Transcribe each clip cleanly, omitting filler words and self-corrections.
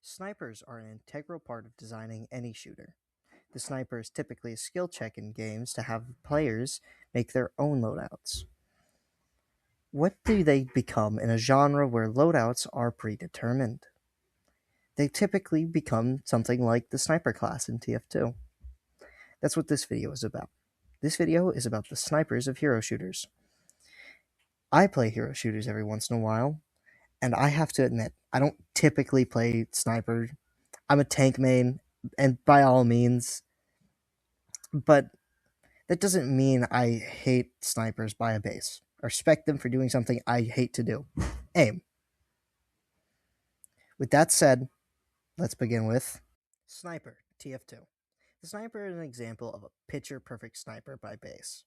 Snipers are an integral part of designing any shooter. The sniper is typically a skill check in games to have players make their own loadouts. What do they become in a genre where loadouts are predetermined? They typically become something like the sniper class in TF2. That's what this video is about. This video is about the snipers of hero shooters. I play hero shooters every once in a while, and I have to admit, I don't typically play sniper. I'm a tank main, and by all means, but that doesn't mean I hate snipers by a base. I respect them for doing something I hate to do. Aim. With that said, let's begin with Sniper, TF2. The sniper is an example of a picture-perfect sniper by base.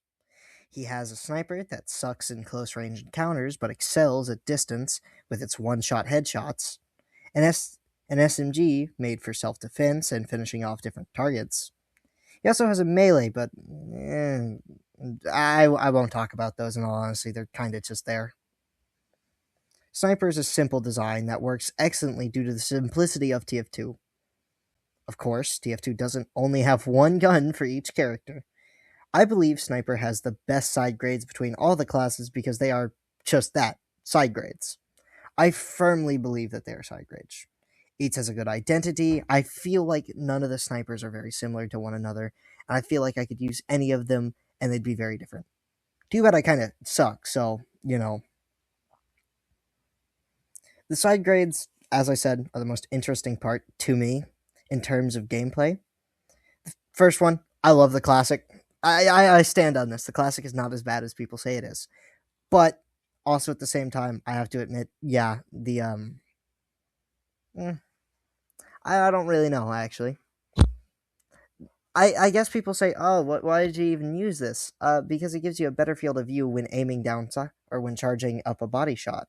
He has a sniper that sucks in close range encounters but excels at distance with its one-shot headshots, an SMG made for self-defense and finishing off different targets. He also has a melee, but I won't talk about those in all honesty. They're kind of just there. Sniper is a simple design that works excellently due to the simplicity of TF2. Of course, TF2 doesn't only have one gun for each character. I believe Sniper has the best side grades between all the classes because they are just that, side grades. I firmly believe that they are side grades. Each has a good identity. I feel like none of the snipers are very similar to one another, and I feel like I could use any of them and they'd be very different. Too bad I kind of suck, so, The side grades, as I said, are the most interesting part to me in terms of gameplay. The first one, I love the classic. I stand on this. The classic is not as bad as people say it is. But also at the same time, I have to admit, I don't really know, actually. I guess people say, oh, why did you even use this? Because it gives you a better field of view when aiming down or when charging up a body shot.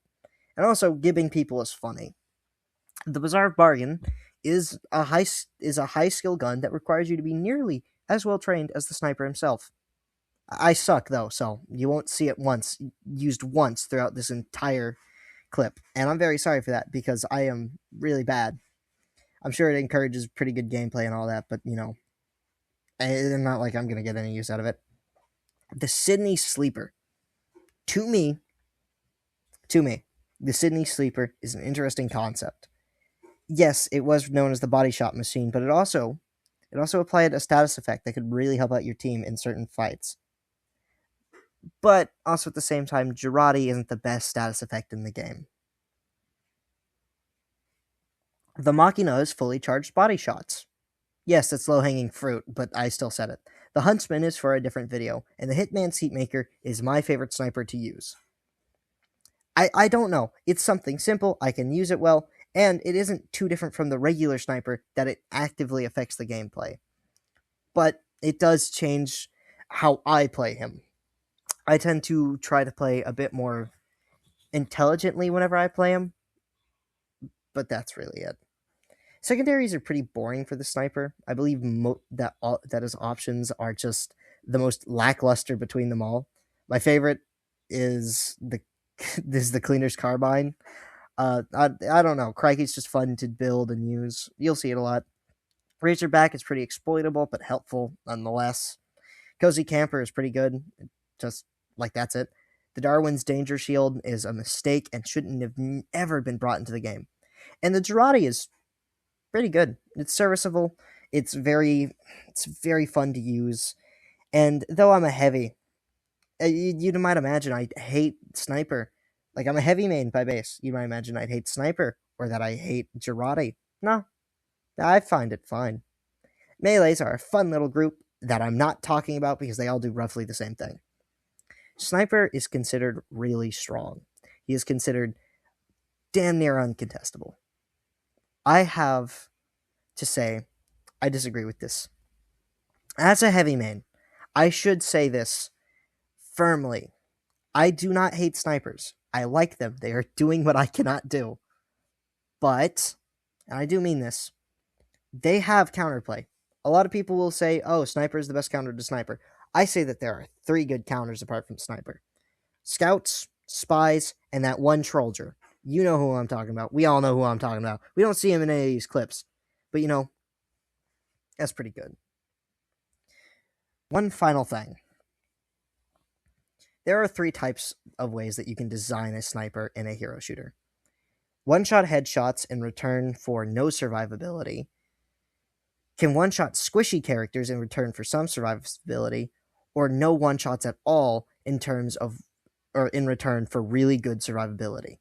And also, gibbing people is funny. The Bizarre Bargain is a high skill gun that requires you to be nearly as well trained as the sniper himself. I suck though, so you won't see it used once throughout this entire clip, and I'm very sorry for that because I am really bad. I'm sure it encourages pretty good gameplay and all that, but it's not like I'm gonna get any use out of it. The Sydney Sleeper, to me, the Sydney Sleeper is an interesting concept. Yes, it was known as the body shot machine, but it also applied a status effect that could really help out your team in certain fights. But also at the same time, Girardi isn't the best status effect in the game. The Machina is fully charged body shots. Yes, it's low-hanging fruit, but I still said it. The Huntsman is for a different video, and the Hitman Seatmaker is my favorite sniper to use. I don't know. It's something simple, I can use it well, and it isn't too different from the regular sniper that it actively affects the gameplay. But it does change how I play him. I tend to try to play a bit more intelligently whenever I play him, but that's really it. Secondaries are pretty boring for the sniper. I believe that his options are just the most lackluster between them all. My favorite is the Cleaner's Carbine. I don't know. Crikey's just fun to build and use. You'll see it a lot. Razorback is pretty exploitable, but helpful nonetheless. Cozy Camper is pretty good. Just like that's it. The Darwin's Danger Shield is a mistake and shouldn't have ever been brought into the game. And the Girardi is pretty good. It's serviceable. It's very fun to use. And though I'm a heavy, you might imagine I hate Sniper. Like, I'm a heavy main by base. You might imagine I'd hate Sniper or that I hate Girardi. No, I find it fine. Melees are a fun little group that I'm not talking about because they all do roughly the same thing. Sniper is considered really strong. He is considered damn near uncontestable. I have to say, I disagree with this. As a heavy main, I should say this firmly. I do not hate snipers. I like them. They are doing what I cannot do. But, and I do mean this, they have counterplay. A lot of people will say, oh, sniper is the best counter to sniper. I say that there are 3 good counters apart from sniper. Scouts, spies, and that one trollger. You know who I'm talking about. We all know who I'm talking about. We don't see him in any of these clips, but that's pretty good. One final thing. There are 3 types of ways that you can design a sniper in a hero shooter. One-shot headshots in return for no survivability, can one-shot squishy characters in return for some survivability, or no one-shots at all in return for really good survivability.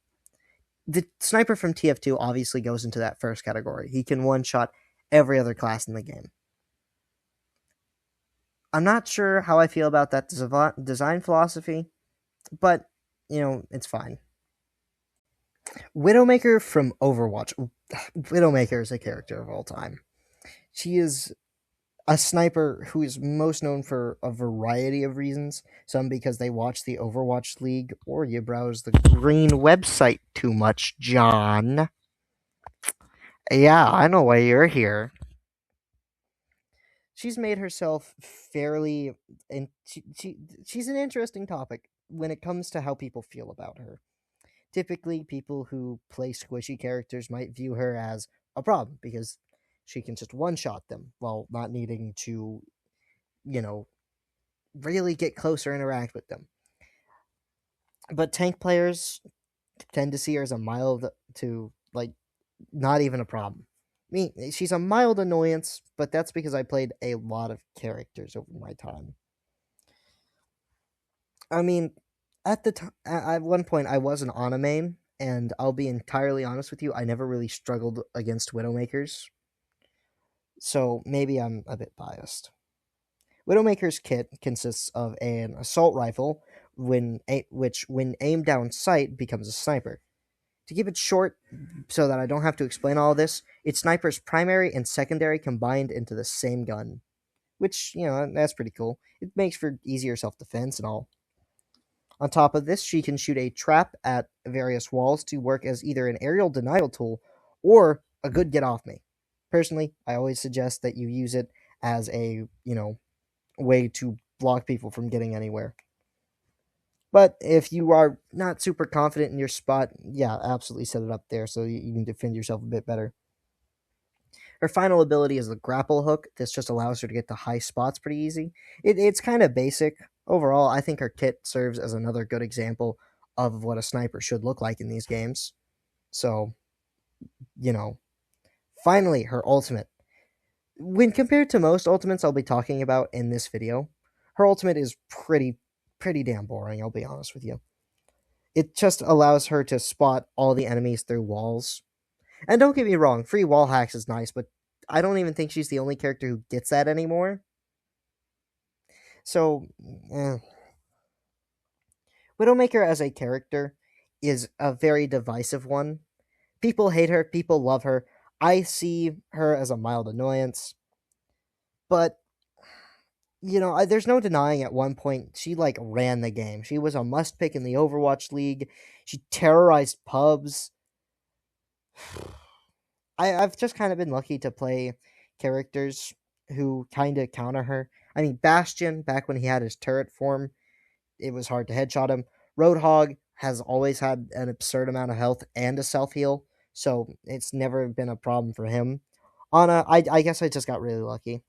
The sniper from TF2 obviously goes into that first category. He can one-shot every other class in the game. I'm not sure how I feel about that design philosophy, but, it's fine. Widowmaker from Overwatch. Widowmaker is a character of all time. She is a sniper who is most known for a variety of reasons. Some because they watch the Overwatch League, or you browse the green website too much, John. Yeah, I know why you're here. She's made herself fairly, and she's an interesting topic when it comes to how people feel about her. Typically, people who play squishy characters might view her as a problem because she can just one-shot them while not needing to, you know, really get close or interact with them. But tank players tend to see her as a mild to, not even a problem. She's a mild annoyance, but that's because I played a lot of characters over my time. I mean, at one point, I was an Ana main, and I'll be entirely honest with you, I never really struggled against Widowmakers. So maybe I'm a bit biased. Widowmaker's kit consists of an assault rifle, which, when aimed down sight, becomes a sniper. To keep it short, so that I don't have to explain all this, it's sniper's primary and secondary combined into the same gun. Which, that's pretty cool. It makes for easier self-defense and all. On top of this, she can shoot a trap at various walls to work as either an aerial denial tool or a good get off me. Personally, I always suggest that you use it as a, way to block people from getting anywhere. But if you are not super confident in your spot, yeah, absolutely set it up there so you can defend yourself a bit better. Her final ability is the grapple hook. This just allows her to get to high spots pretty easy. It's kind of basic. Overall, I think her kit serves as another good example of what a sniper should look like in these games. So, you know. Finally, her ultimate. When compared to most ultimates I'll be talking about in this video, her ultimate is pretty damn boring, I'll be honest with you. It just allows her to spot all the enemies through walls. And don't get me wrong, free wall hacks is nice, but I don't even think she's the only character who gets that anymore. So, Widowmaker as a character is a very divisive one. People hate her, people love her. I see her as a mild annoyance. But, there's no denying at one point she, ran the game. She was a must pick in the Overwatch League. She terrorized pubs. I've just kind of been lucky to play characters who kind of counter her. I mean, Bastion, back when he had his turret form, it was hard to headshot him. Roadhog has always had an absurd amount of health and a self heal, so it's never been a problem for him. Ana, I guess I just got really lucky.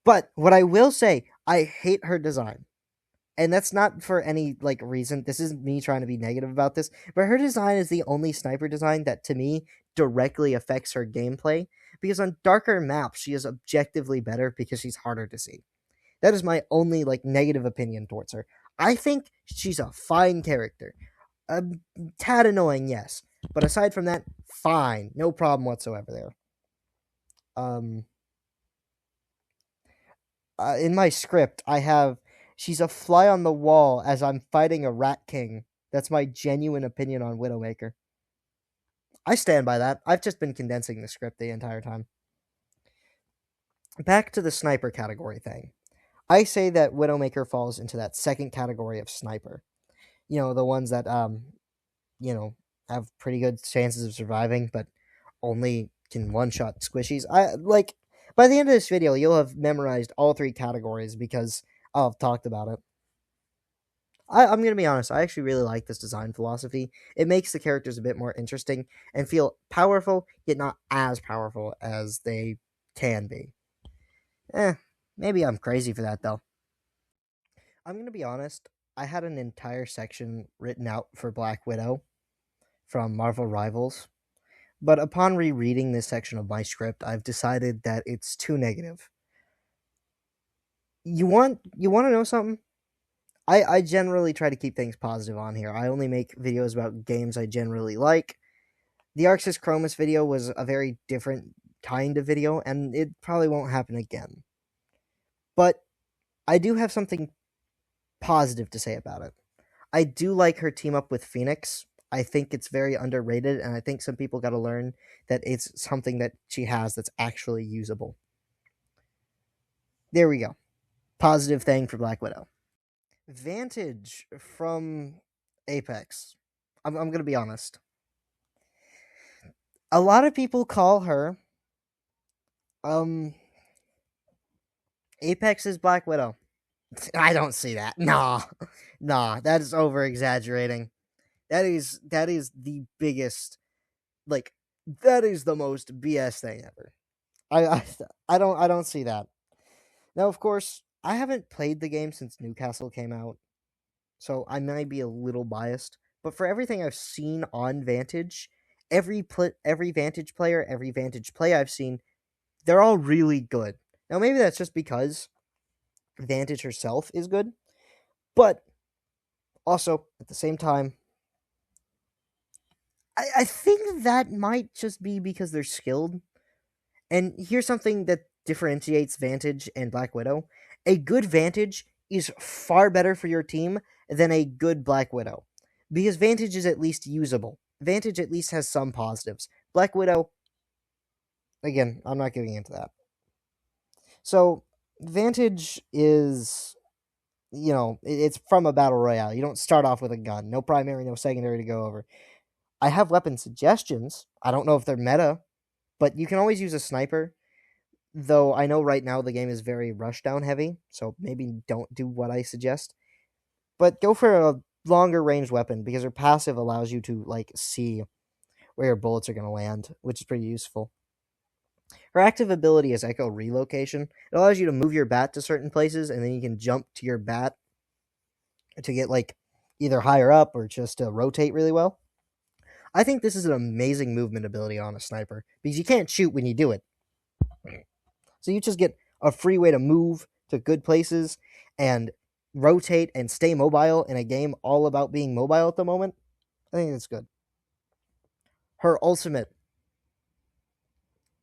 But what I will say, I hate her design. And that's not for any reason. This isn't me trying to be negative about this, but her design is the only sniper design that to me directly affects her gameplay, because on darker maps she is objectively better because she's harder to see. That is my only negative opinion towards her. I think she's a fine character. A tad annoying, yes, but aside from that, fine, no problem whatsoever there. In my script, I have she's a fly on the wall as I'm fighting a rat king. That's my genuine opinion on Widowmaker. I stand by that. I've just been condensing the script the entire time. Back to the sniper category thing. I say that Widowmaker falls into that second category of sniper. The ones that have pretty good chances of surviving, but only can one-shot squishies. By the end of this video, you'll have memorized all 3 categories because I'll have talked about it. I'm gonna be honest. I actually really like this design philosophy. It makes the characters a bit more interesting and feel powerful, yet not as powerful as they can be. Eh, maybe I'm crazy for that though. I'm gonna be honest. I had an entire section written out for Black Widow from Marvel Rivals, but upon rereading this section of my script, I've decided that it's too negative. You want to know something? I generally try to keep things positive on here. I only make videos about games I generally like. The Arxis Chromus video was a very different kind of video, and it probably won't happen again. But I do have something positive to say about it. I do like her team up with Phoenix. I think it's very underrated, and I think some people got to learn that it's something that she has that's actually usable. There we go. Positive thing for Black Widow. Vantage from Apex. I'm going to be honest. A lot of people call her Apex's Black Widow. I don't see that. Nah. Nah, that is over exaggerating. That is the biggest, like, that is the most BS thing ever. I I, I don't see that. Now, of course, I haven't played the game since Newcastle came out, so I might be a little biased. But for everything I've seen on Vantage, every Vantage player, every Vantage play I've seen, they're all really good. Now, maybe that's just because Vantage herself is good, but also at the same time, I think that might just be because they're skilled. And here's something that differentiates Vantage and Black Widow. A good Vantage is far better for your team than a good Black Widow. Because Vantage is at least usable. Vantage at least has some positives. Black Widow, again, I'm not getting into that. So, Vantage is, it's from a battle royale. You don't start off with a gun. No primary, no secondary to go over. I have weapon suggestions. I don't know if they're meta, but you can always use a sniper. Though I know right now the game is very rushdown heavy, so maybe don't do what I suggest. But go for a longer range weapon because her passive allows you to like see where your bullets are going to land, which is pretty useful. Her active ability is Echo Relocation. It allows you to move your bat to certain places, and then you can jump to your bat to get like either higher up or just to rotate really well. I think this is an amazing movement ability on a sniper because you can't shoot when you do it. So you just get a free way to move to good places and rotate and stay mobile in a game all about being mobile at the moment. I think it's good. Her ultimate.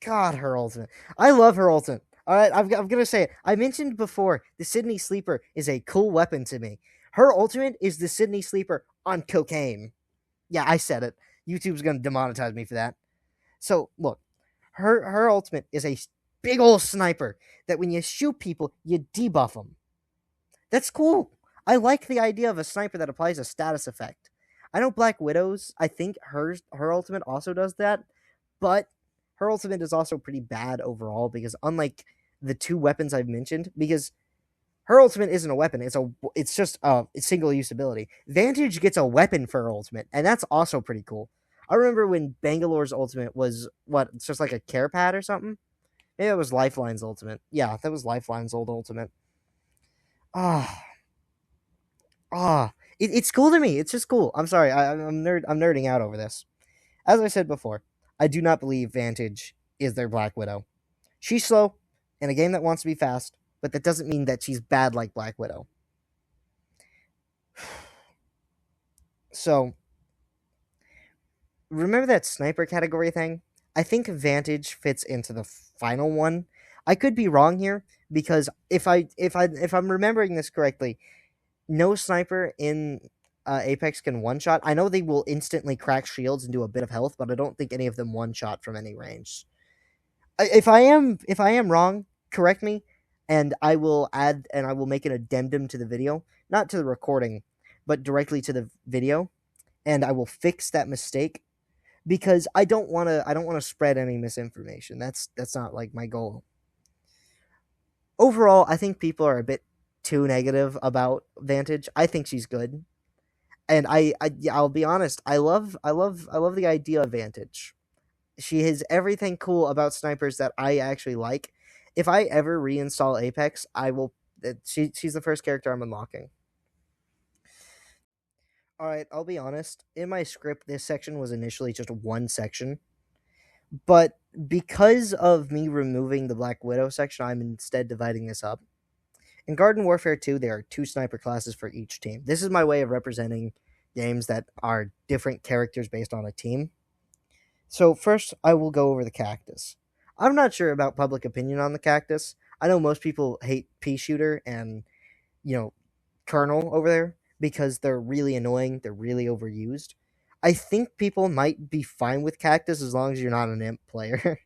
God, her ultimate. I love her ultimate. All right, I'm going to say it. I mentioned before the Sydney Sleeper is a cool weapon to me. Her ultimate is the Sydney Sleeper on cocaine. Yeah, I said it. YouTube's going to demonetize me for that. So, look, her ultimate is a big old sniper that when you shoot people, you debuff them. That's cool. I like the idea of a sniper that applies a status effect. I know Black Widow's, I think her ultimate also does that, but her ultimate is also pretty bad overall because unlike the two weapons I've mentioned, because her ultimate isn't a weapon, it's just a single use ability. Vantage gets a weapon for her ultimate, and that's also pretty cool. I remember when Bangalore's ultimate was what, it's just like a care pad or something? Maybe it was Lifeline's ultimate. Yeah, that was Lifeline's old ultimate. Ah, it's cool to me. It's just cool. I'm sorry. I'm nerding out over this. As I said before, I do not believe Vantage is their Black Widow. She's slow in a game that wants to be fast, but that doesn't mean that she's bad like Black Widow. So, remember that sniper category thing? I think Vantage fits into the final one. I could be wrong here because if I'm remembering this correctly, no sniper in Apex can one shot. I know they will instantly crack shields and do a bit of health, but I don't think any of them one shot from any range. If I am wrong, correct me, and I will make an addendum to the video, not to the recording, but directly to the video, and I will fix that mistake because I don't want to spread any misinformation. That's not like my goal. Overall, I think people are a bit too negative about Vantage. I think she's good, and yeah, I'll be honest. I love the idea of Vantage. She has everything cool about snipers that I actually like. If I ever reinstall Apex, I will. She's the first character I'm unlocking. All right, I'll be honest. In my script, this section was initially just one section, but because of me removing the Black Widow section, I'm instead dividing this up. In Garden Warfare 2, there are two sniper classes for each team. This is my way of representing games that are different characters based on a team. So, first, I will go over the Cactus. I'm not sure about public opinion on the Cactus. I know most people hate Pea Shooter and, you know, Colonel over there because they're really annoying, they're really overused. I think people might be fine with Cactus as long as you're not an imp player.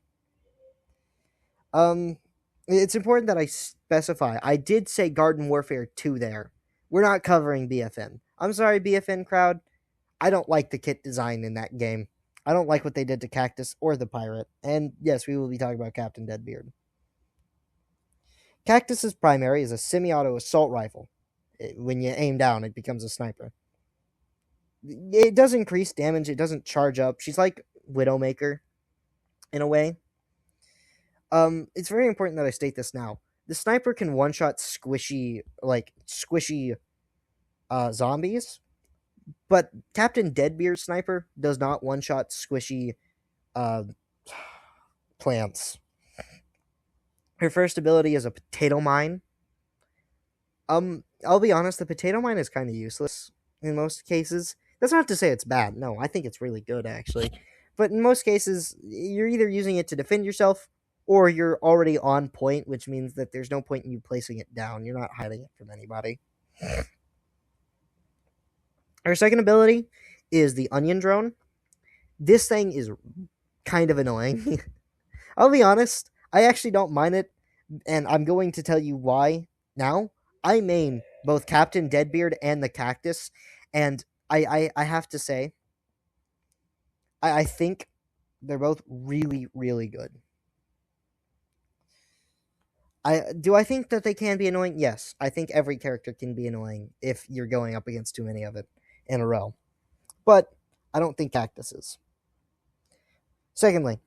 um it's important that I specify. I did say Garden Warfare 2 there. We're not covering BFN. I'm sorry, BFN crowd. I don't like the kit design in that game. I don't like what they did to Cactus or the Pirate. And yes, we will be talking about Captain Deadbeard. Cactus's primary is a semi-auto assault rifle. When you aim down, it becomes a sniper. It does increase damage. It doesn't charge up. She's like Widowmaker in a way. It's very important that I state this now. The sniper can one-shot squishy zombies, but Captain Deadbeard sniper does not one-shot squishy uh, plants. Her first ability is a potato mine. I'll be honest, the potato mine is kind of useless in most cases. That's not to say it's bad. No, I think it's really good actually. But in most cases, you're either using it to defend yourself or you're already on point, which means that there's no point in you placing it down. You're not hiding it from anybody. Our second ability is the onion drone. This thing is kind of annoying. I'll be honest, I actually don't mind it, and I'm going to tell you why now. I main both Captain Deadbeard and the Cactus, and I have to say, I think they're both really, really good. I think that they can be annoying? Yes. I think every character can be annoying if you're going up against too many of it in a row. But I don't think Cactus is. Secondly,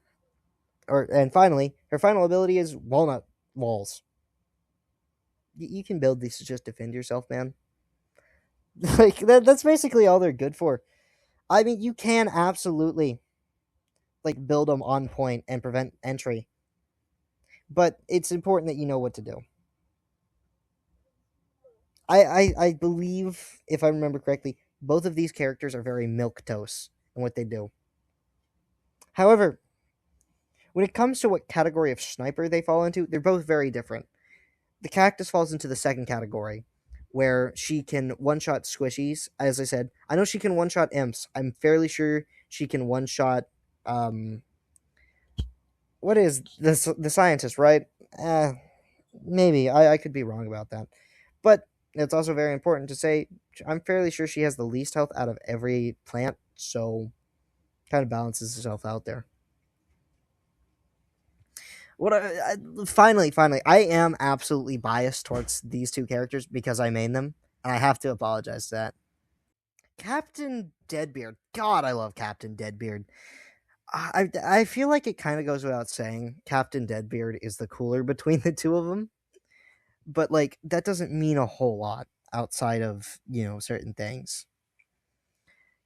and finally, her final ability is Walnut Walls. You can build these to just defend yourself, man. Like that's basically all they're good for. I mean, you can absolutely like build them on point and prevent entry, but it's important that you know what to do. I believe, if I remember correctly, both of these characters are very milquetoast in what they do. However, when it comes to what category of sniper they fall into, they're both very different. The Cactus falls into the second category, where she can one-shot squishies. As I said, I know she can one-shot imps. I'm fairly sure she can one-shot what is the scientist, right? Maybe I could be wrong about that, but it's also very important to say I'm fairly sure she has the least health out of every plant, so kind of balances herself out there. Finally, I am absolutely biased towards these two characters because I main them, and I have to apologize to that. Captain Deadbeard, God, I love Captain Deadbeard. I feel like it kind of goes without saying Captain Deadbeard is the cooler between the two of them, but like that doesn't mean a whole lot outside of certain things.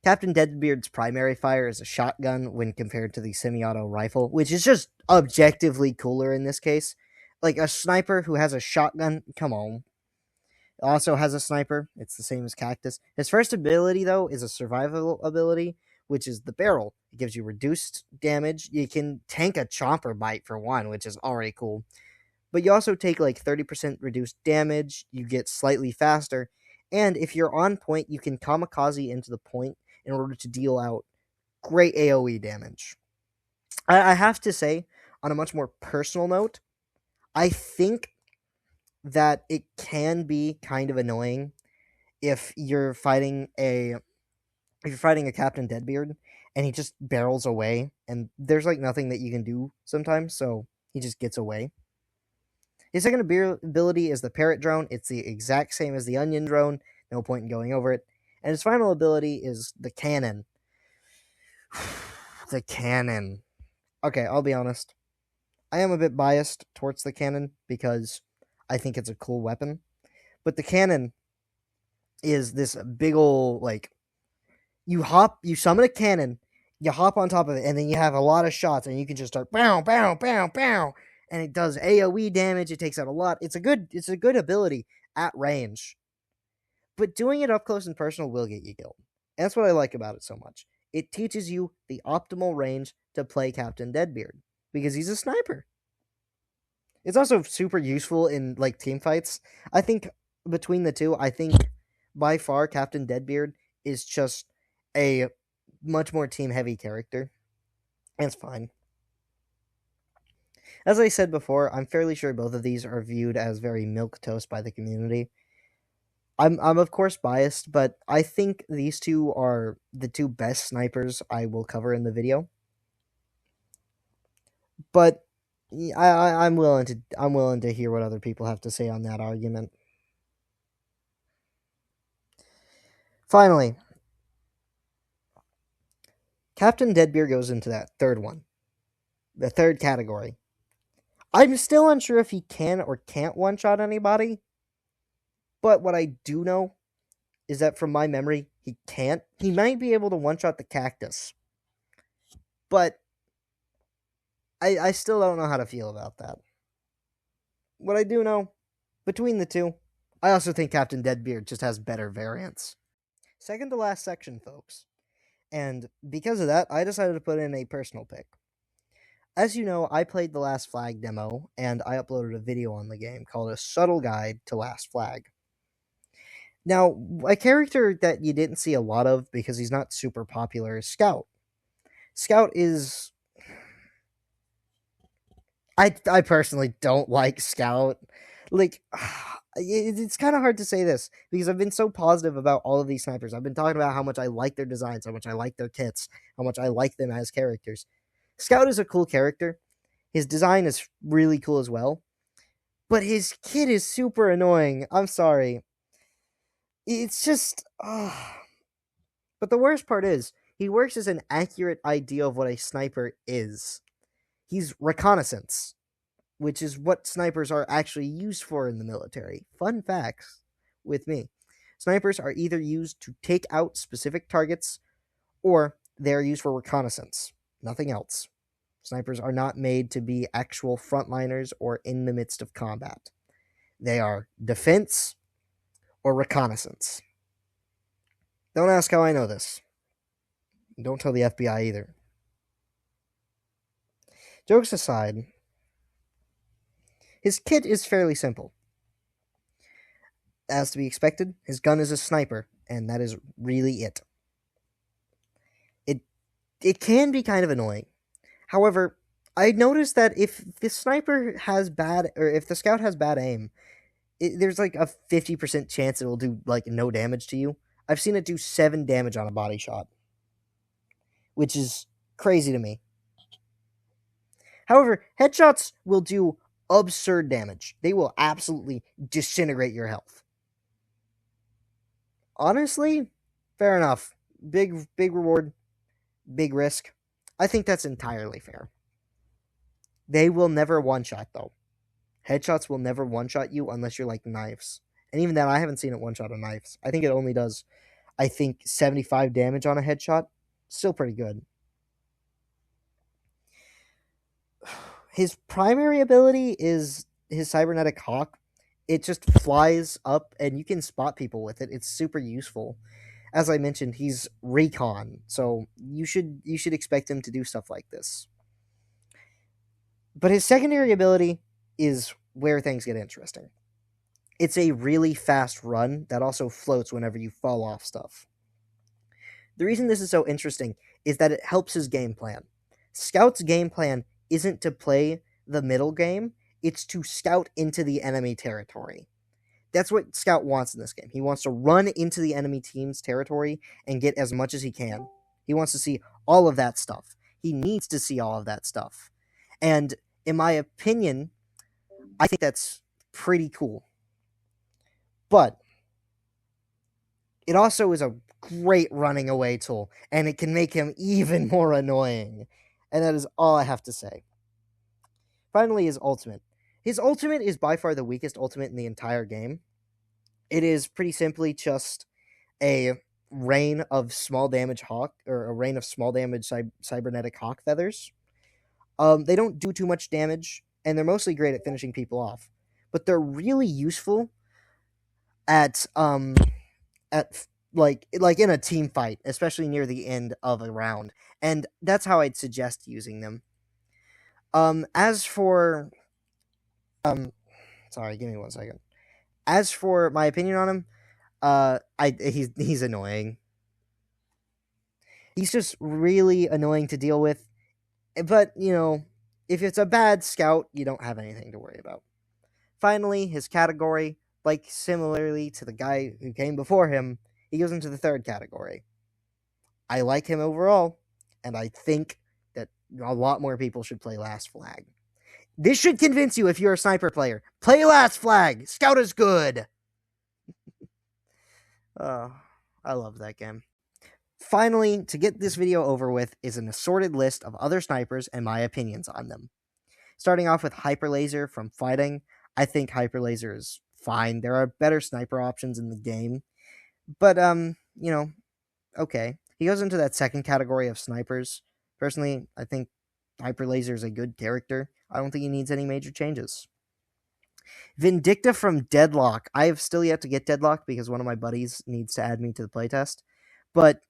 Captain Deadbeard's primary fire is a shotgun when compared to the semi-auto rifle, which is just objectively cooler in this case. Like a sniper who has a shotgun, come on. Also has a sniper. It's the same as Cactus. His first ability though is a survival ability, which is the barrel. It gives you reduced damage. You can tank a chomper bite for one, which is already cool. But you also take like 30% reduced damage. You get slightly faster. And if you're on point, you can kamikaze into the point in order to deal out great AoE damage. I have to say, on a much more personal note, I think that it can be kind of annoying if you're fighting a Captain Deadbeard and he just barrels away and there's like nothing that you can do sometimes, so he just gets away. His second ability is the parrot drone. It's the exact same as the onion drone. No point in going over it. And his final ability is the cannon. The cannon. Okay, I'll be honest. I am a bit biased towards the cannon because I think it's a cool weapon. But the cannon is this big ol' like you summon a cannon, you hop on top of it, and then you have a lot of shots, and you can just start bow, bow, bow, bow, and it does AoE damage. It takes out a lot. It's a good ability at range, but doing it up close and personal will get you killed. And that's what I like about it so much. It teaches you the optimal range to play Captain Deadbeard because he's a sniper. It's also super useful in like team fights. I think between the two, I think by far Captain Deadbeard is just a much more team heavy character. And it's fine. As I said before, I'm fairly sure both of these are viewed as very milquetoast by the community. I'm of course biased, but I think these two are the two best snipers I will cover in the video. But I'm willing to hear what other people have to say on that argument. Finally, Captain Deadbeard goes into that third one, the third category. I'm still unsure if he can or can't one-shot anybody, but what I do know is that from my memory, he can't. He might be able to one-shot the cactus, but I still don't know how to feel about that. What I do know, between the two, I also think Captain Deadbeard just has better variants. Second to last section, folks. And because of that, I decided to put in a personal pick. As you know, I played the Last Flag demo, and I uploaded a video on the game called A Subtle Guide to Last Flag. Now, a character that you didn't see a lot of because he's not super popular is Scout. Scout is... I personally don't like Scout. Like, it's kind of hard to say this because I've been so positive about all of these snipers. I've been talking about how much I like their designs, how much I like their kits, how much I like them as characters. Scout is a cool character. His design is really cool as well. But his kit is super annoying. I'm sorry. It's just... But the worst part is, he works as an accurate idea of what a sniper is. He's reconnaissance, which is what snipers are actually used for in the military. Fun facts with me. Snipers are either used to take out specific targets, or they are used for reconnaissance. Nothing else. Snipers are not made to be actual frontliners or in the midst of combat. They are defense or reconnaissance. Don't ask how I know this. Don't tell the FBI either. Jokes aside, his kit is fairly simple. As to be expected, his gun is a sniper, and that is really it. It can be kind of annoying. However, I noticed that if the sniper has bad, or if the scout has bad aim, there's like a 50% chance it'll do like no damage to you. I've seen it do 7 damage on a body shot, which is crazy to me. However, headshots will do absurd damage. They will absolutely disintegrate your health. Honestly, fair enough. Big reward, big risk. I think that's entirely fair. They will never one-shot, though. Headshots will never one-shot you unless you're like knives. And even then, I haven't seen it one-shot on knives. I think it only does, 75 damage on a headshot. Still pretty good. His primary ability is his cybernetic hawk. It just flies up, and you can spot people with it. It's super useful. As I mentioned, he's recon, so you should expect him to do stuff like this. But his secondary ability is where things get interesting. It's a really fast run that also floats whenever you fall off stuff. The reason this is so interesting is that it helps his game plan. Scout's game plan isn't to play the middle game, it's to scout into the enemy territory. That's what Scout wants in this game. He wants to run into the enemy team's territory and get as much as he can. He wants to see all of that stuff. He needs to see all of that stuff. And in my opinion, I think that's pretty cool. But it also is a great running away tool, and it can make him even more annoying. And that is all I have to say. Finally, his ultimate. His ultimate is by far the weakest ultimate in the entire game. It is pretty simply just a rain of small damage hawk, or a rain of small damage cybernetic hawk feathers. They don't do too much damage, and they're mostly great at finishing people off. But they're really useful at like in a team fight, especially near the end of a round. And that's how I'd suggest using them. As for sorry, give me 1 second. As for my opinion on him, he's annoying. He's just really annoying to deal with. But if it's a bad scout, you don't have anything to worry about. Finally, his category, like similarly to the guy who came before him, he goes into the third category. I like him overall, and I think that a lot more people should play Last Flag. This should convince you if you're a sniper player. Play Last Flag! Scout is good! Oh, I love that game. Finally, to get this video over with, is an assorted list of other snipers and my opinions on them. Starting off with Hyperlaser from Fighting. I think Hyperlaser is fine. There are better sniper options in the game. But, okay. He goes into that second category of snipers. Personally, I think Hyperlaser is a good character. I don't think he needs any major changes. Vindicta from Deadlock. I have still yet to get Deadlock because one of my buddies needs to add me to the playtest. But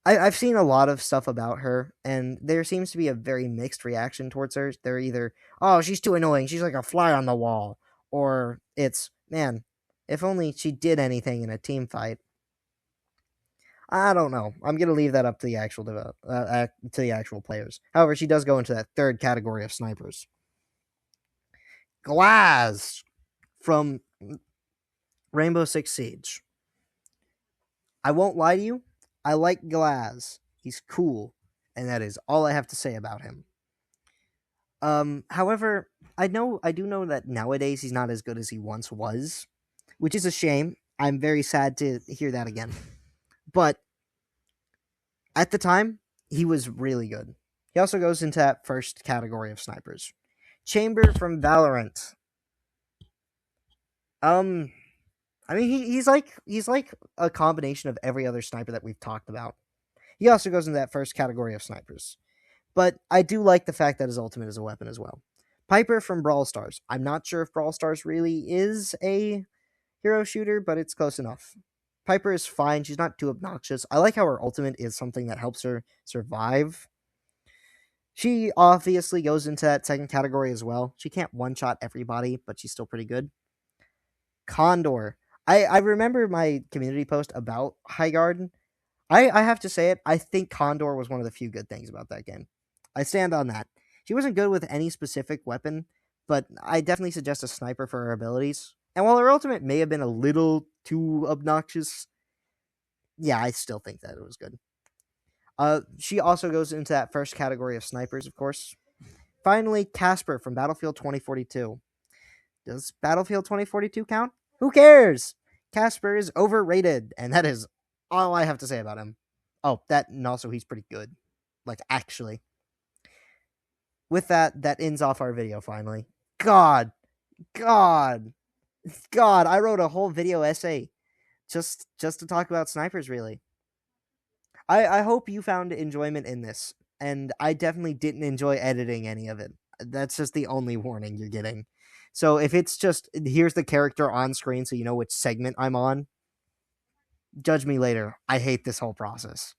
I've seen a lot of stuff about her, and there seems to be a very mixed reaction towards her. They're either, oh, she's too annoying, she's like a fly on the wall, or it's, man, if only she did anything in a team fight. I don't know. I'm gonna leave that up to the actual players. However, she does go into that third category of snipers. Glass from Rainbow Six Siege. I won't lie to you. I like Glass. He's cool, and that is all I have to say about him. However, I do know that nowadays he's not as good as he once was, which is a shame. I'm very sad to hear that again. But at the time, he was really good. He also goes into that first category of snipers. Chamber from Valorant. I mean, he's like a combination of every other sniper that we've talked about. He also goes into that first category of snipers. But I do like the fact that his ultimate is a weapon as well. Piper from Brawl Stars. I'm not sure if Brawl Stars really is a hero shooter, but it's close enough. Piper is fine. She's not too obnoxious. I like how her ultimate is something that helps her survive. She obviously goes into that second category as well. She can't one-shot everybody, but she's still pretty good. Condor. I remember my community post about Highgarden. I have to say it. I think Condor was one of the few good things about that game. I stand on that. She wasn't good with any specific weapon, but I definitely suggest a sniper for her abilities. And while her ultimate may have been a little too obnoxious, yeah, I still think that it was good. She also goes into that first category of snipers, of course. Finally, Casper from Battlefield 2042. Does Battlefield 2042 count? Who cares? Casper is overrated, and that is all I have to say about him. Oh, and also he's pretty good. Like, actually. With that ends off our video, finally. God, I wrote a whole video essay just to talk about snipers, really. I hope you found enjoyment in this, and I definitely didn't enjoy editing any of it. That's just the only warning you're getting. So if it's just, here's the character on screen so you know which segment I'm on, judge me later. I hate this whole process.